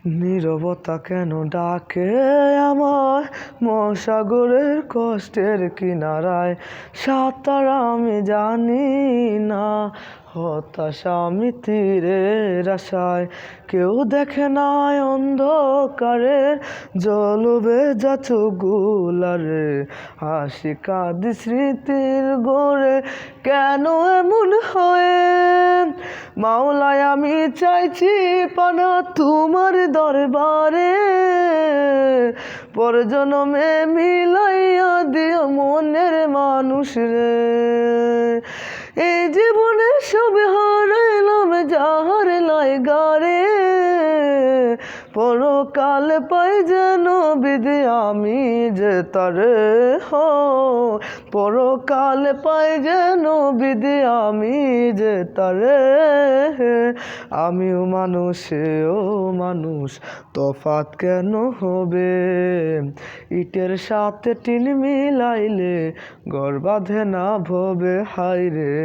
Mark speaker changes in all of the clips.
Speaker 1: নীরবতা কেন ডাকে আমায় মহাসাগরের কষ্টের কিনারায়? সাঁতার আমি জানি না, হতাশা আমি তীরের আশায়। কেউ দেখে নাই অন্ধকারের জলভেজা চোখগুলারে, হাসি কাঁদি স্মৃতির গড়ে কেন এমন হয়? মাওলায় আমি চাইছি পানা তোমার দরবারে, পরজনমে মিলাইয়া দিও মনের মানুষ রে। এই জীবনে সব হারাইলাম যাহার লাইগারে, পরকাল পাই যেন বিধি আমি যে তারে। পরকাল পাই যেন বিধি আমি যে তারে। আমিও মানুষ সেও মানুষ, তফাৎ কেন হবে? ইটের সাথে টিন মিলাইলে ঘর বাঁধে না ভবে, হায়রে।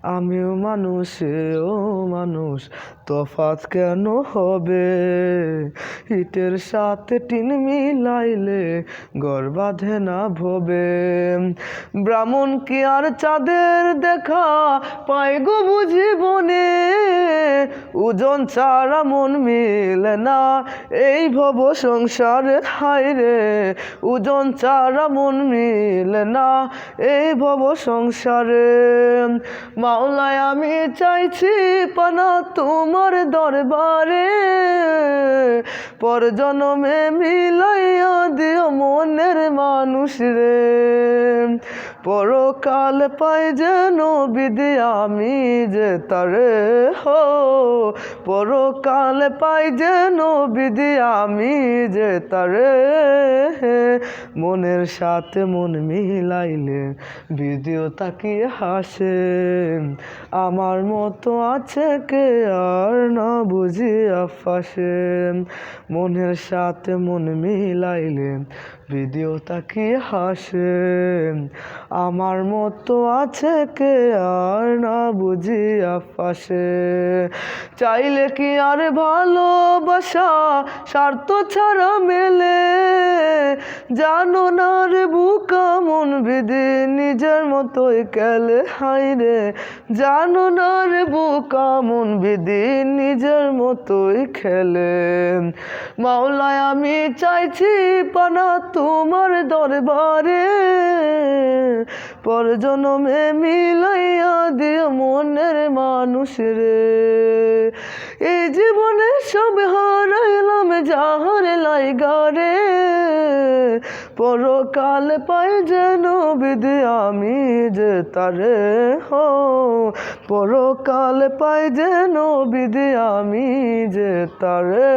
Speaker 1: আমিও মানুষ সেও মানুষ, তফাৎ কেন হবে? ইটের সাথে টিন মিলাইলে ঘর বাঁধে না ভবে। ব্রাহ্মণ কি আর চাঁদের দেখা পায় গো জীবনে? ওজন ছাড়া মন মিলে না এই ভব সংসারে, হায়রে। ওজন ছাড়া মন মিলে না এই ভব সংসারে। মাওলায় আমি চাইছি পানা তোমার দরবারে, পরজনমে মিলাইয়া দিও মনের মানুষ রে। পরকাল পাই যেন বিধি আমি যে তারে। পরকাল পাই যেন বিধি আমি যে তারে। মনের সাথে মন মিলাইলে বিধিও তাকিয়ে হাসে। আমার মতো আছে কে আর না বুঝিয়া ফাঁসে। মনের সাথে মন মিলাইলে বিধিও তাকিয়ে হাসে। আমার মতো আছে কে আর না বুঝিয়া ফাঁসে। চাইলে কি আর ভালোবাসা স্বার্থ ছাড়া মেলে? জানো না রে বুকা মন বিধি নিজের মতোই খেলে, হায়রে। জানো না রে বুকা মন বিধি নিজের মতোই খেলে। মাওলায় আমি চাইছি পানা তোমার দরবারে, পরজনমে মিলাইয়া দিও মনের মানুষ রে। এই জীবনে সব হারাইলাম যাহার লাইগারে, পরকাল পাই যেন বিধি আমি যে তারে। পরকাল পাই যেন বিধি আমি যে তারে।